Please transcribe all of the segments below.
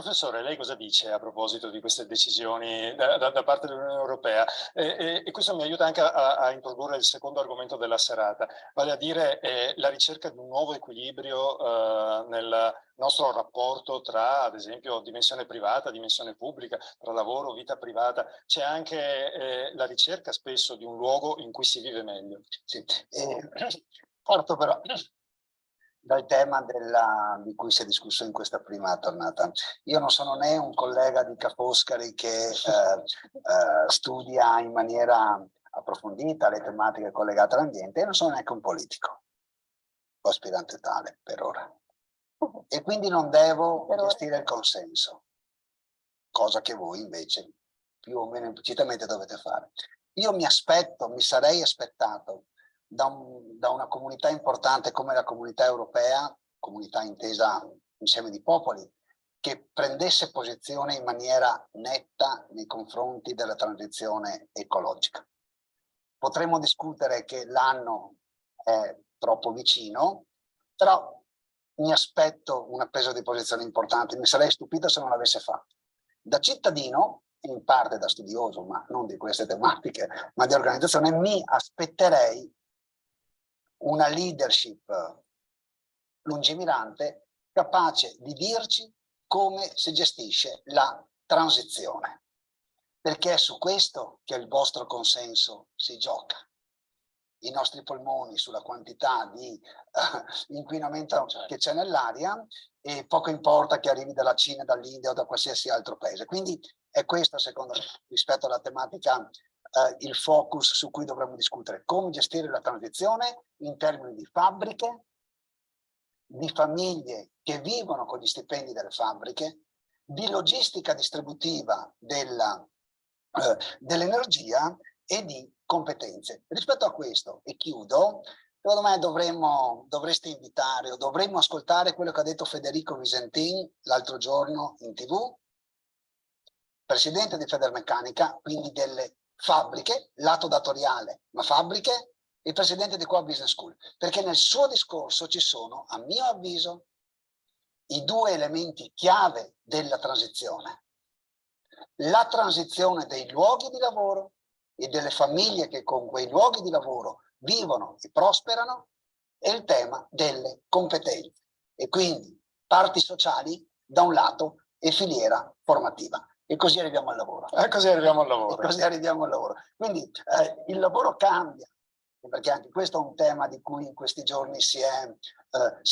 Professore, lei cosa dice a proposito di queste decisioni da parte dell'Unione Europea? E questo mi aiuta anche a introdurre il secondo argomento della serata, vale a dire la ricerca di un nuovo equilibrio nel nostro rapporto tra, ad esempio, dimensione privata, dimensione pubblica, tra lavoro, vita privata. C'è anche la ricerca spesso di un luogo in cui si vive meglio. Sì. Parto però dal tema di cui si è discusso in questa prima tornata. Io non sono né un collega di Ca' Foscari che studia in maniera approfondita le tematiche collegate all'ambiente, e non sono neanche un politico, o aspirante tale per ora. E quindi non devo gestire il consenso, cosa che voi invece più o meno implicitamente dovete fare. Io mi sarei aspettato da una comunità importante come la comunità europea, comunità intesa insieme di popoli, che prendesse posizione in maniera netta nei confronti della transizione ecologica. Potremmo discutere che l'anno è troppo vicino, però mi aspetto una presa di posizione importante, mi sarei stupito se non l'avesse fatto. Da cittadino, in parte da studioso, ma non di queste tematiche, ma di organizzazione, mi aspetterei una leadership lungimirante capace di dirci come si gestisce la transizione, perché è su questo che il vostro consenso si gioca. I nostri polmoni, sulla quantità di inquinamento che c'è nell'aria, e poco importa che arrivi dalla Cina, dall'India o da qualsiasi altro paese. Quindi è questo, secondo me, rispetto alla tematica, il focus su cui dovremmo discutere: come gestire la transizione in termini di fabbriche, di famiglie che vivono con gli stipendi delle fabbriche, di logistica distributiva dell'energia e di competenze. Rispetto a questo, e chiudo, secondo me dovreste invitare o dovremmo ascoltare quello che ha detto Federico Visentin l'altro giorno in TV, presidente di Federmeccanica, quindi delle fabbriche, lato datoriale, ma fabbriche, il presidente di Qua Business School, perché nel suo discorso ci sono, a mio avviso, i due elementi chiave della transizione: la transizione dei luoghi di lavoro e delle famiglie che con quei luoghi di lavoro vivono e prosperano, e il tema delle competenze, e quindi parti sociali da un lato e filiera formativa. E così arriviamo al lavoro. Così arriviamo al lavoro. E così arriviamo al lavoro. Quindi il lavoro cambia, perché anche questo è un tema di cui in questi giorni si è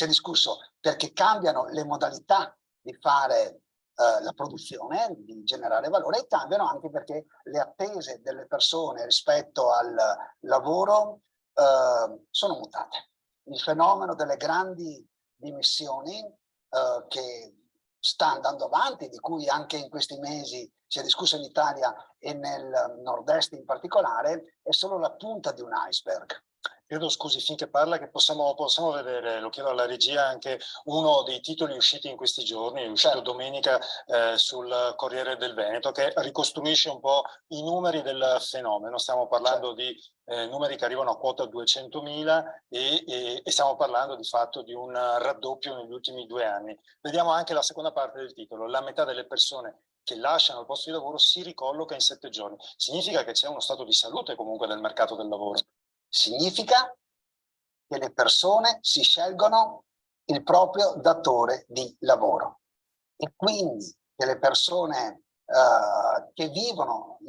discusso, perché cambiano le modalità di fare la produzione, di generare valore, e cambiano anche perché le attese delle persone rispetto al lavoro sono mutate. Il fenomeno delle grandi dimissioni che sta andando avanti, di cui anche in questi mesi si è discusso in Italia e nel nord-est in particolare, è solo la punta di un iceberg. Credo, scusi, finché parla, che possiamo vedere, lo chiedo alla regia, anche uno dei titoli usciti in questi giorni, è uscito domenica sul Corriere del Veneto, che ricostruisce un po' i numeri del fenomeno. Stiamo parlando di numeri che arrivano a quota 200.000 e stiamo parlando di fatto di un raddoppio negli ultimi 2 anni. Vediamo anche la seconda parte del titolo: la metà delle persone che lasciano il posto di lavoro si ricolloca in 7 giorni. Significa che c'è uno stato di salute comunque del mercato del lavoro. Significa che le persone si scelgono il proprio datore di lavoro, e quindi che le persone che vivono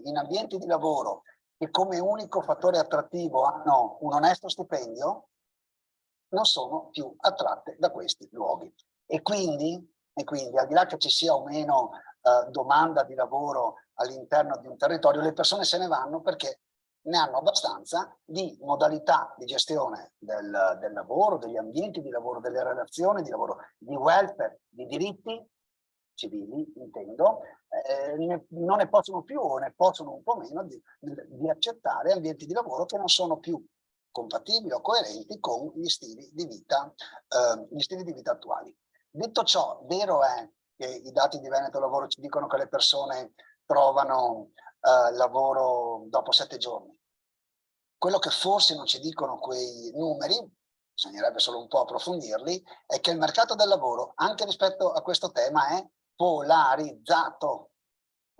in ambienti di lavoro che come unico fattore attrattivo hanno un onesto stipendio non sono più attratte da questi luoghi. E quindi al di là che ci sia o meno domanda di lavoro all'interno di un territorio, le persone se ne vanno perché ne hanno abbastanza di modalità di gestione del lavoro, degli ambienti di lavoro, delle relazioni di lavoro, di welfare, di diritti civili, intendo, non ne possono più, o ne possono un po' meno di accettare ambienti di lavoro che non sono più compatibili o coerenti con gli stili di vita attuali. Detto ciò, vero è che i dati di Veneto Lavoro ci dicono che le persone trovano lavoro dopo 7 giorni. Quello che forse non ci dicono quei numeri, bisognerebbe solo un po' approfondirli, è che il mercato del lavoro, anche rispetto a questo tema, è polarizzato,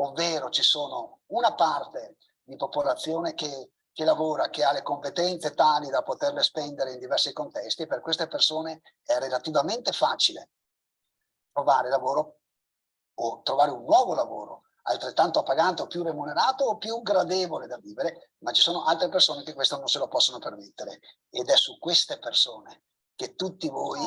ovvero ci sono una parte di popolazione che lavora, che ha le competenze tali da poterle spendere in diversi contesti, e per queste persone è relativamente facile trovare lavoro o trovare un nuovo lavoro altrettanto appagante o più remunerato o più gradevole da vivere, ma ci sono altre persone che questo non se lo possono permettere, ed è su queste persone che tutti voi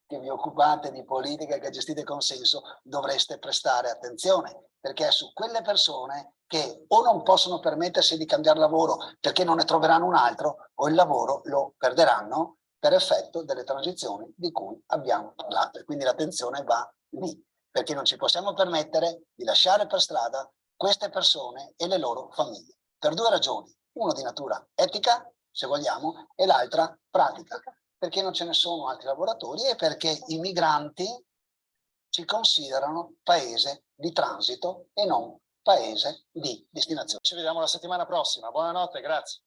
che vi occupate di politica e che gestite consenso dovreste prestare attenzione, perché è su quelle persone che o non possono permettersi di cambiare lavoro perché non ne troveranno un altro, o il lavoro lo perderanno per effetto delle transizioni di cui abbiamo parlato. E quindi l'attenzione va lì, perché non ci possiamo permettere di lasciare per strada queste persone e le loro famiglie, per due ragioni: una di natura etica, se vogliamo, e l'altra pratica, perché non ce ne sono altri lavoratori e perché i migranti ci considerano paese di transito e non paese di destinazione. Ci vediamo la settimana prossima. Buonanotte, grazie.